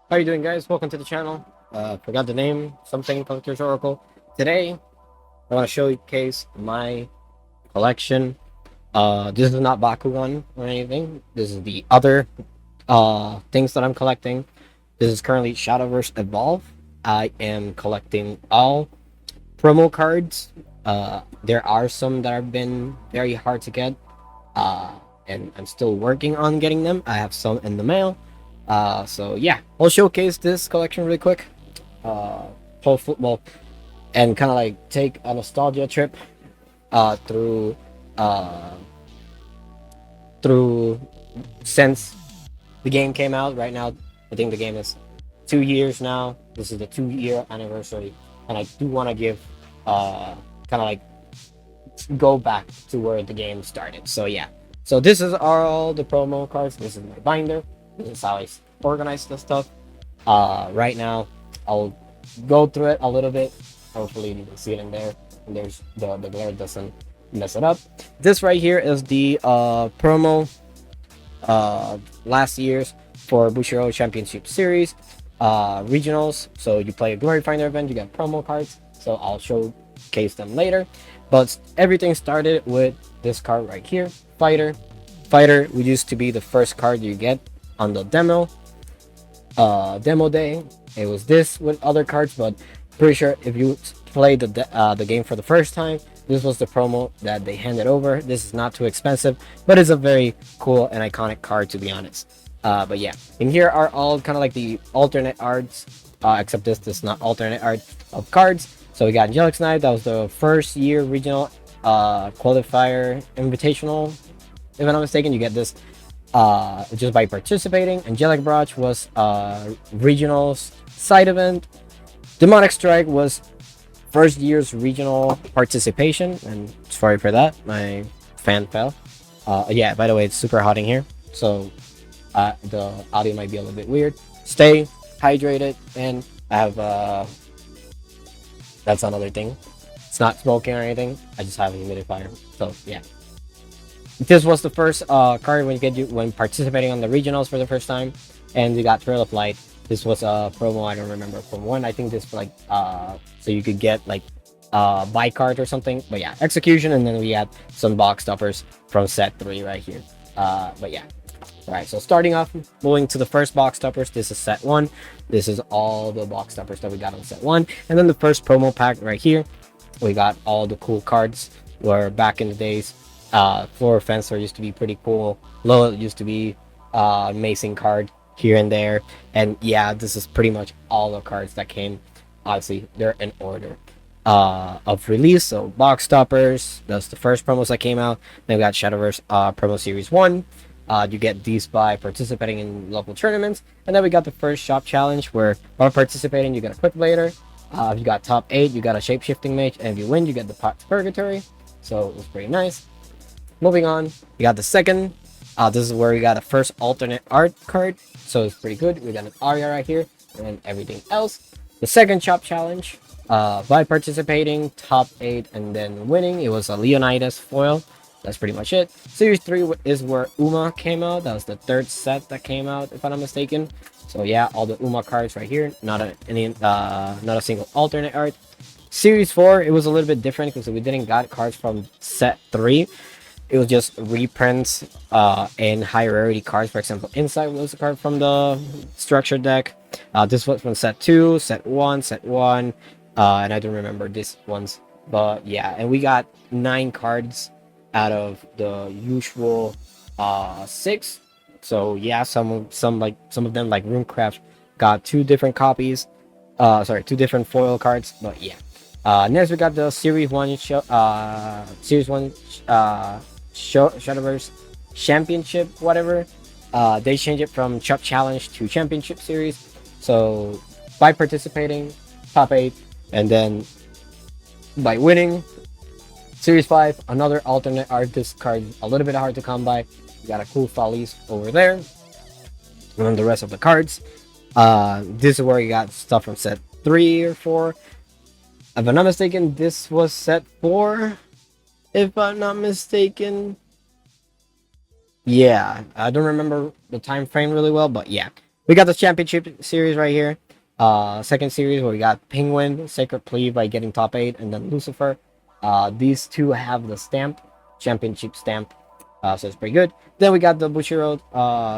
How you doing, guys? Welcome to the channel. Forgot the name, something Collector's Oracle. Today, I want to showcase my collection. This is not Bakugan or anything. This is the other things that I'm collecting. This is currently Shadowverse Evolve. I am collecting all promo cards. There are some that have been very hard to get, uh, and I'm still working on getting them. I have some in the mail. So yeah, I'll showcase this collection really quick. Pro football and kind of like take a nostalgia trip through uh, through since the game came out. Right now, I think the game is 2 years now. This is the 2 year anniversary, and I do want to give kind of like go back to where the game started. So yeah, so this is all the promo cards. This is my binder. This is how I organize the stuff. Right now, I'll go through it a little bit. Hopefully, you can see it in there. And there's the glare doesn't mess it up. This right here is the promo last year's for Bushiroad Championship Series regionals. So you play a Glory Finder event, you get promo cards. So I'll showcase them later. But everything started with this card right here, Fighter. Fighter would used to be the first card you get on the demo day. It was this with other cards, but pretty sure if you played the game for the first time, this was the promo that they handed over. This is not too expensive, but it's a very cool and iconic card, to be honest. But yeah, and here are all kind of like the alternate arts, except this is not alternate art of cards. So we got Angelic Knight. That was the first year regional qualifier invitational. If I'm not mistaken, you get this just by participating. Angelic Broch was regionals side event. Demonic Strike was first year's regional participation, and sorry for that, my fan fell. Yeah, by the way, it's super hot in here, so the audio might be a little bit weird. Stay hydrated, and I have that's another thing. It's not smoking or anything. I just have a humidifier. So yeah, this was the first card when participating on the regionals for the first time, and you got Trail of Light. This was a promo, I don't remember, from one. I think this like so you could get like buy card or something. But yeah, execution, and then we had some box stoppers from set 3 right here. But yeah. Alright, so starting off, moving to the first box stoppers. This is set 1. This is all the box stoppers that we got on set 1. And then the first promo pack right here. We got all the cool cards where back in the days, Floor Fencer used to be pretty cool. Lola used to be amazing card here and there. And yeah, this is pretty much all the cards that came. Obviously, they're in order of release. So box stoppers, that's the first promos that came out. Then we got Shadowverse promo series 1. You get these by participating in local tournaments. And then we got the first shop challenge where while participating you get a quick later. If you got top 8, you got a shape-shifting mage, and if you win, you get the pot to purgatory. So it was pretty nice. Moving on, we got the second. This is where we got a first alternate art card. So it's pretty good. We got an Arya right here and everything else. The second shop challenge, by participating, top 8, and then winning, it was a Leonidas foil. That's pretty much it. Series 3 is where Uma came out. That was the third set that came out, if I'm not mistaken. So yeah, all the Uma cards right here. Not a single alternate art. Series 4, it was a little bit different because we didn't got cards from set 3. It was just reprints and high rarity cards. For example, Insight was a card from the structure deck. This was from set 2, set 1, set 1. And I don't remember these ones. But yeah, and we got 9 cards out of the usual 6. So yeah, some of them like Runecraft got 2 different copies. 2 different foil cards. But yeah. Next we got the Series 1 Shadowverse Championship, whatever. They changed it from Chop Challenge to Championship Series. So by participating, top 8, and then by winning, Series 5, another alternate art. This card a little bit hard to come by. You got a cool Follies over there. And then the rest of the cards. This is where you got stuff from set 3 or 4. If I'm not mistaken, this was set 4. If I'm not mistaken. Yeah, I don't remember the time frame really well, but yeah. We got the championship series right here. Second series where we got Penguin, Sacred Plea by getting top 8, and then Lucifer. These two have the stamp, championship stamp, so it's pretty good. Then we got the Bushiroad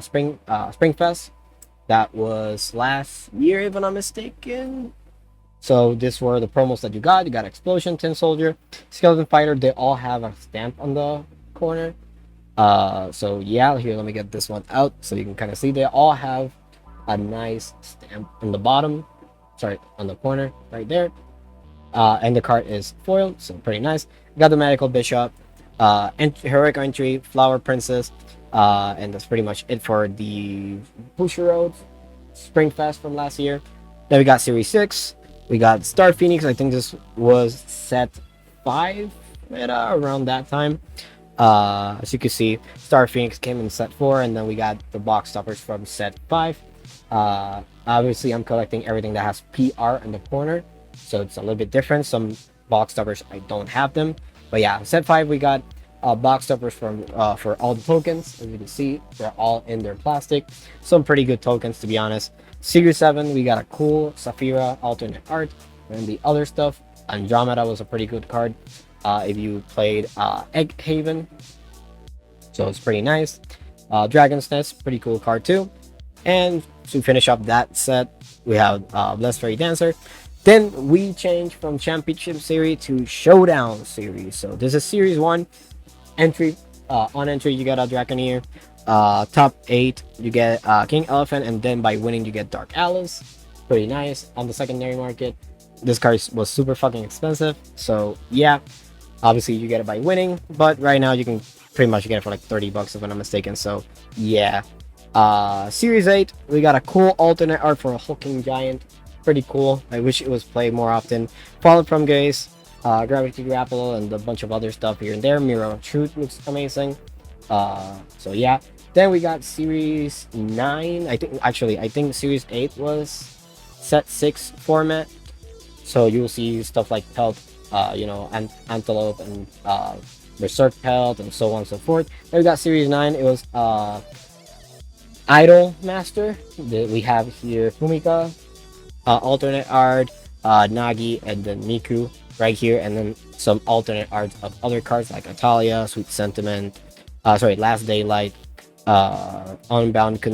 Spring Fest. That was last year, if I'm not mistaken. So this were the promos that you got. You got Explosion, Tin Soldier, Skeleton Fighter. They all have a stamp on the corner. So yeah, here, let me get this one out so you can kind of see they all have a nice stamp on the bottom. Sorry, on the corner right there. And the card is foiled, so pretty nice. Got the Medical Bishop, Heroic Entry, Flower Princess, and that's pretty much it for the Bushiroad Spring Fest from last year. Then we got Series 6. We got Star Phoenix. I think this was set 5 meta around that time. As you can see, Star Phoenix came in set 4, and then we got the box toppers from set 5. Obviously, I'm collecting everything that has PR in the corner, so it's a little bit different. Some box toppers, I don't have them. But yeah, set 5, we got box toppers from for all the tokens. As you can see, they're all in their plastic. Some pretty good tokens, to be honest. Series 7, we got a cool Saphira alternate art. And the other stuff, Andromeda was a pretty good card if you played Egg Haven. So it's pretty nice. Dragon's Nest, pretty cool card too. And to finish up that set, we have Blessed Fairy Dancer. Then we change from Championship Series to Showdown Series. So this is Series 1. Entry, on entry, you get a Draconeer. Top 8, you get King Elephant, and then by winning, you get Dark Alice. Pretty nice. On the secondary market, this card was super fucking expensive. So yeah, obviously you get it by winning, but right now you can pretty much get it for like 30 bucks if I'm not mistaken. So yeah. Series 8, we got a cool alternate art for a hulking giant. Pretty cool. I wish it was played more often. Fallen from Grace, Gravity Grapple, and a bunch of other stuff here and there. Mirror of Truth looks amazing. So yeah. Then we got Series 9. I think Series 8 was set 6 format. So you'll see stuff like Pelt, Antelope, and Berserk Pelt, and so on and so forth. Then we got Series 9. It was Idol Master. We have here Fumika, alternate art, Nagi, and then Miku right here, and then some alternate art of other cards like Atalia, Sweet Sentiment, Last Daylight, Unbound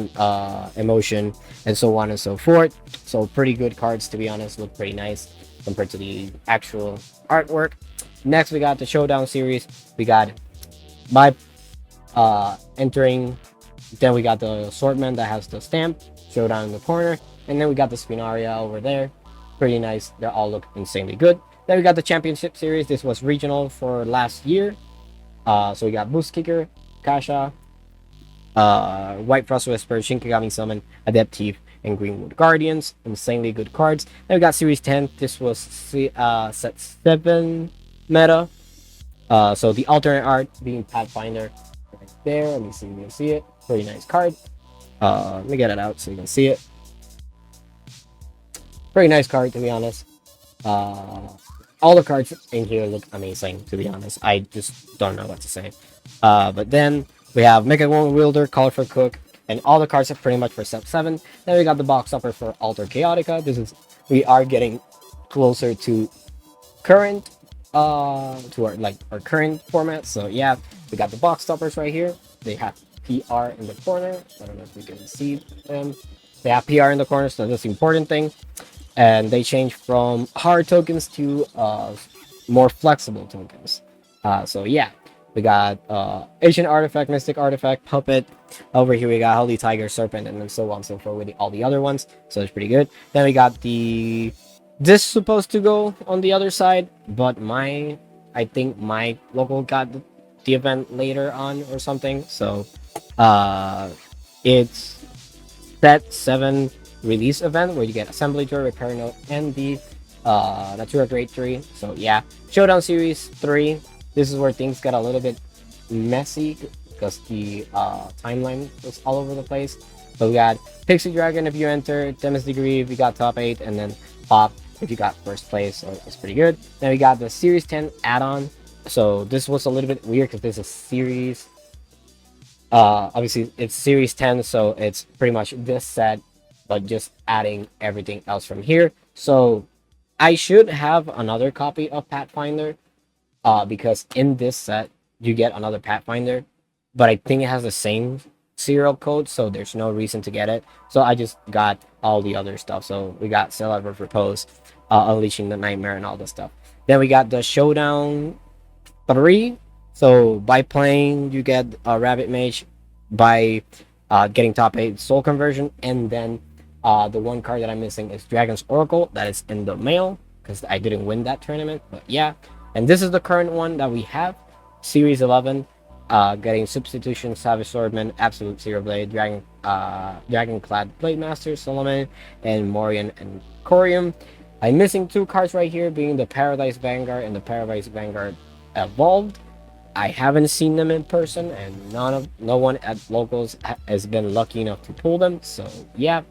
Emotion, and so on and so forth. So pretty good cards, to be honest. Look pretty nice compared to the actual artwork. Next, we got the Showdown series. We got by entering. Then we got the Swordman that has the stamp, Showdown in the corner, and then we got the Spinaria over there. Pretty nice. They all look insanely good. Then we got the Championship series. This was regional for last year. So we got Boost Kicker, Kasha, White Frost Whisper, Shinkigami Summon, Adept Thief, and Greenwood Guardians. Insanely good cards. Then we got Series 10. This was set 7 meta. So the alternate art being Pathfinder right there. Let me see if you can see it. Pretty nice card. Let me get it out so you can see it. Pretty nice card, to be honest. All the cards in here look amazing, to be honest. I just don't know what to say. But then we have Mega Woman Wielder, Colorful Cook, and all the cards are pretty much for step 7. Then we got the box upper for Alter Chaotica. We are getting closer to current our current format. So yeah, we got the box toppers right here. They have PR in the corner. I don't know if you can see them. They have PR in the corner, so that's the important thing. And they change from hard tokens to more flexible tokens. So yeah, we got Asian Artifact, Mystic Artifact, Puppet. Over here we got Holy Tiger, Serpent, and then so on and so forth with all the other ones. So it's pretty good. Then we got this supposed to go on the other side, but I think my local got the event later on or something. So it's set 7 release event where you get Assembly Tour, Repair Note, and the Natura Grade 3. So yeah, Showdown Series 3. This is where things get a little bit messy because the timeline was all over the place. So we got Pixie Dragon if you enter, Demis Degree if you got top 8, and then Pop if you got first place. So it's pretty good. Then we got the Series 10 add-on. So this was a little bit weird because this is a series. Obviously it's Series 10, so it's pretty much this set but just adding everything else from here. So I should have another copy of Pathfinder, because in this set you get another Pathfinder, but I think it has the same serial code, so there's no reason to get it. So I just got all the other stuff. So we got Celebration of Repose, Unleashing the Nightmare, and all this stuff. Then we got the Showdown 3. So by playing, you get a Rabbit Mage by getting top 8 Soul Conversion, and then the one card that I'm missing is Dragon's Oracle. That is in the mail because I didn't win that tournament. But yeah, and this is the current one that we have, Series 11. Getting Substitution, Savage Swordman, Absolute Zero Blade, Dragonclad Blade Master, Solomon, and Morian and Corium. I'm missing 2 cards right here, being the Paradise Vanguard and the Paradise Vanguard Evolved. I haven't seen them in person, and no one at locals has been lucky enough to pull them. So yeah.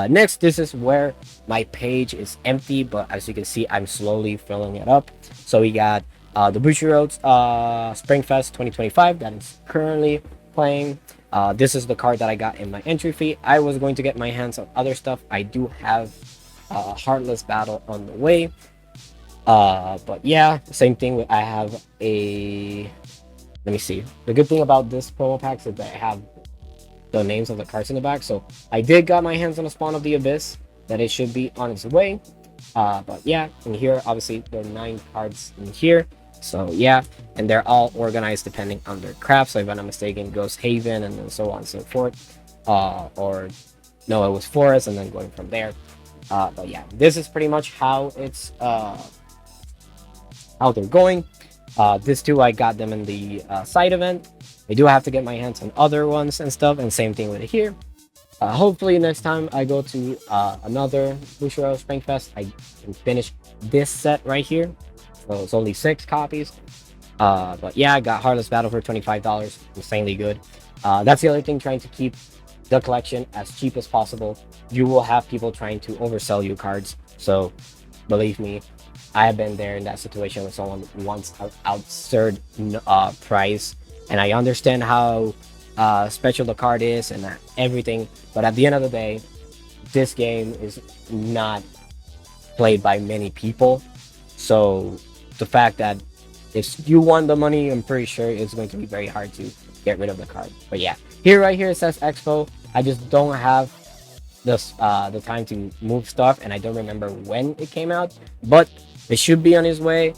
Next, this is where my page is empty, but as you can see, I'm slowly filling it up. So we got the Bushiroad's Springfest 2025 that is currently playing. This is the card that I got in my entry fee. I was going to get my hands on other stuff. I do have Heartless Battle on the way. But yeah, same thing. I have a. Let me see. The good thing about this promo pack is that I have the names of the cards in the back. So I did got my hands on a Spawn of the Abyss that it should be on its way. But yeah, in here, obviously, there are 9 cards in here. So yeah, and they're all organized depending on their craft. So if I'm not mistaken, Ghost Haven and then so on and so forth. Or no, it was Forest and then going from there. But yeah, this is pretty much how it's how they're going. This too, I got them in the side event. I do have to get my hands on other ones and stuff, and same thing with it here. Hopefully next time I go to another Bushiroad Springfest, I can finish this set right here. So it's only 6 copies. But yeah, I got Heartless Battle for $25. Insanely good. That's the other thing, trying to keep the collection as cheap as possible. You will have people trying to oversell you cards. So believe me, I have been there in that situation when someone wants an absurd price. And I understand how special the card is and everything. But at the end of the day, this game is not played by many people. So the fact that if you want the money, I'm pretty sure it's going to be very hard to get rid of the card. But yeah, here right here it says Expo. I just don't have this the time to move stuff, and I don't remember when it came out, but it should be on its way.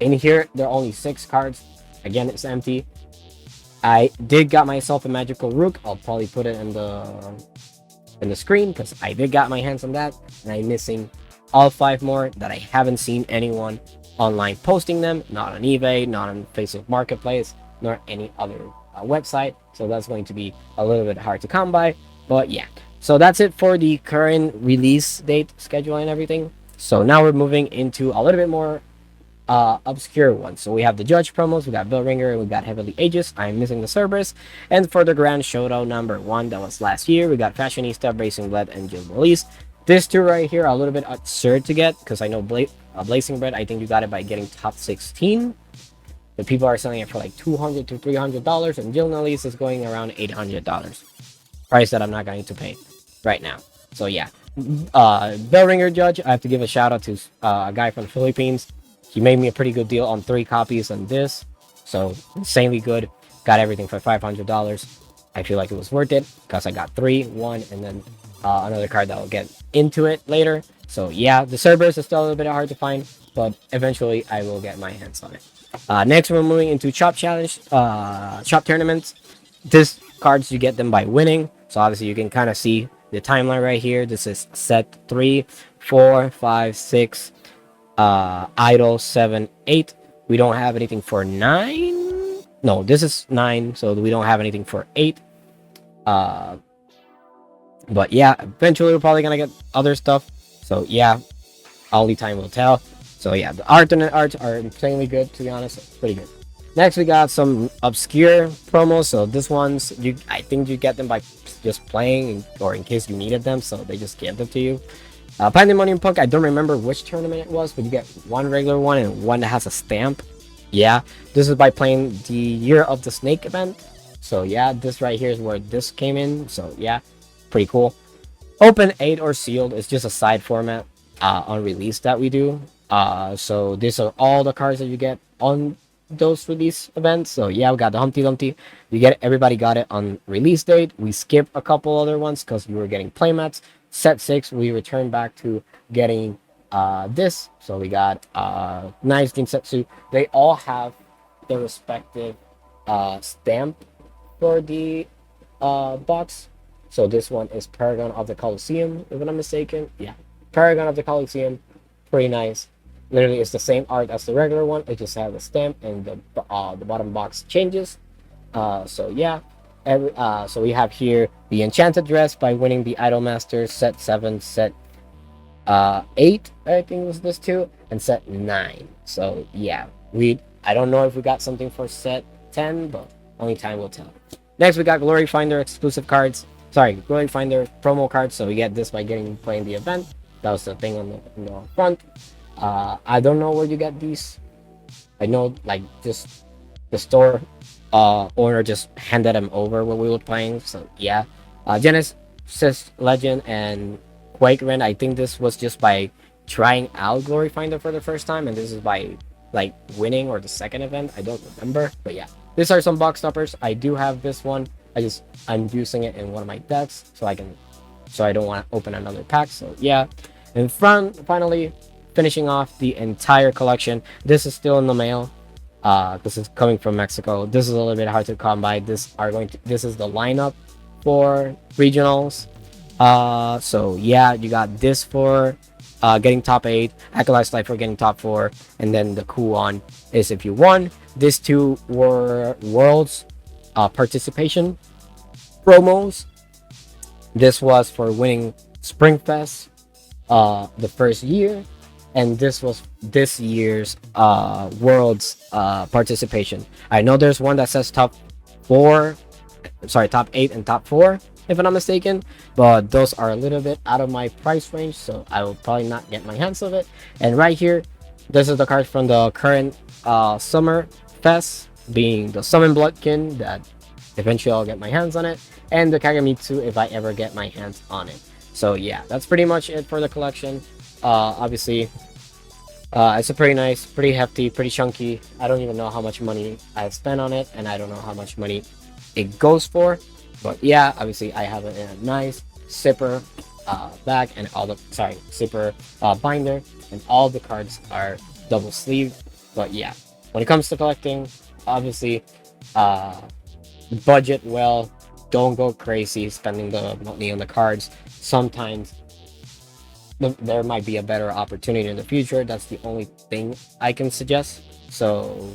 In here there are only 6 cards. Again, it's empty. I did got myself a Magical Rook. I'll probably put it in the screen because I did got my hands on that, and I'm missing all 5 more that I haven't seen anyone online posting them, not on eBay, not on Facebook Marketplace, nor any other website. So that's going to be a little bit hard to come by. But yeah, so that's it for the current release date, schedule, and everything. So now we're moving into a little bit more obscure ones. So we have the Judge promos, we got Bellringer, we got Heavenly Aegis. I'm missing the Cerberus. And for the Grand Showdown number 1, that was last year, we got Fashionista, Bracing Blood, and Jill Release. This 2 right here are a little bit absurd to get because I know Blazing Bread, I think you got it by getting top 16. The people are selling it for like $200 to $300, and Jill Release is going around $800. Price that I'm not going to pay right now. So yeah, Bellringer Judge, I have to give a shout out to a guy from the Philippines. He made me a pretty good deal on 3 copies on this, so insanely good. Got everything for $500. I feel like it was worth it because I got 3, 1, and then another card that will get into it later. So yeah, the Cerberus is still a little bit hard to find, but eventually I will get my hands on it. Next, we're moving into Shop Challenge, Shop Tournaments. This cards, you get them by winning. So obviously you can kind of see the timeline right here. This is set 3, 4, 5, 6, Idol 7, 8. We don't have anything for 9. No, this is 9, so we don't have anything for 8. But yeah, eventually we're probably gonna get other stuff. So yeah, only time will tell. So yeah, the alternate arts are insanely good, to be honest. Pretty good. Next, we got some obscure promos. So this ones, I think you get them by just playing, or in case you needed them, so they just give them to you. Pandemonium Puck, I don't remember which tournament it was, but you get 1 regular one and 1 that has a stamp. Yeah, this is by playing the Year of the Snake event. So yeah, this right here is where this came in. So yeah, pretty cool. Open 8 or sealed is just a side format on release that we do. So these are all the cards that you get on those release events. So yeah, we got the Humpty Dumpty. You get everybody got it on release date. We skip a couple other ones because we were getting playmats. Set 6, we return back to getting this. So we got Knives Team Setsu. They all have their respective stamp for the box. So this one is Paragon of the Colosseum, if I'm not mistaken. Yeah, Paragon of the Colosseum, pretty nice. Literally, it's the same art as the regular one. It just has a stamp, and the bottom box changes. So yeah, so we have here the Enchanted Dress by winning the Idolmaster set 7, set 8. I think was this too, and set 9. So yeah, I don't know if we got something for set 10, but only time will tell. Next, we got Glory Finder exclusive cards. Sorry, Glory Finder promo cards. So we get this by playing the event. That was the thing on the front. I don't know where you get these. I know like just the store owner just handed them over when we were playing. So yeah, Genesis Legend and Quakerin. I think this was just by trying out Glory Finder for the first time, and this is by like winning or the second event. I don't remember, but yeah, these are some box toppers. I do have this one. I'm using it in one of my decks, so I don't want to open another pack. So yeah, in front, finally finishing off the entire collection. This is still in the mail. This is coming from Mexico. This is a little bit hard to come by. This is the lineup for regionals. So yeah, you got this for getting top 8, Acolyte's Life for getting top 4, and then the cool one is if you won. These two were Worlds participation promos. This was for winning Springfest the first year, and this was this year's Worlds participation. I know there's one that says top 8 and top 4, if I'm not mistaken, but those are a little bit out of my price range, so I will probably not get my hands of it. And right here, this is the card from the current Summer Fest, being the Summon Bloodkin, that eventually I'll get my hands on it, and the Kagamitsu if I ever get my hands on it. So yeah, that's pretty much it for the collection. Obviously, it's a pretty nice, pretty hefty, pretty chunky. I don't even know how much money I've spent on it, and I don't know how much money it goes for. But yeah, obviously I have it in a nice zipper bag, and zipper binder, and all the cards are double sleeved. But yeah, when it comes to collecting, obviously budget well. Don't go crazy spending the money on the cards. Sometimes there might be a better opportunity in the future. That's the only thing I can suggest. So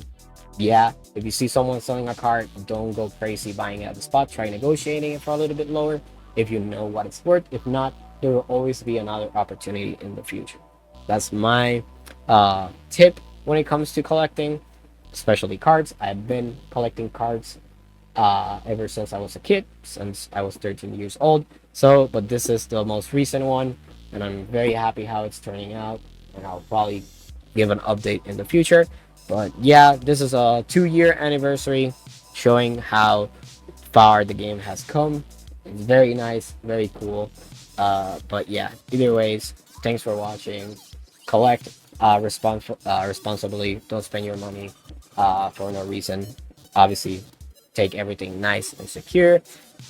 yeah, if you see someone selling a card, don't go crazy buying it at the spot. Try negotiating it for a little bit lower if you know what it's worth. If not, there will always be another opportunity in the future. That's my tip when it comes to collecting, especially cards. I've been collecting cards ever since I was a kid, since I was 13 years old. So, but this is the most recent one, and I'm very happy how it's turning out, and I'll probably give an update in the future. But yeah, this is a 2-year anniversary showing how far the game has come. It's very nice, very cool. But yeah, either ways, thanks for watching. Collect responsibly. Don't spend your money for no reason. Obviously, take everything nice and secure.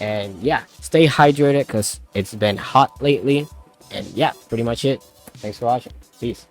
And yeah, stay hydrated because it's been hot lately. And yeah, pretty much it. Thanks for watching. Peace.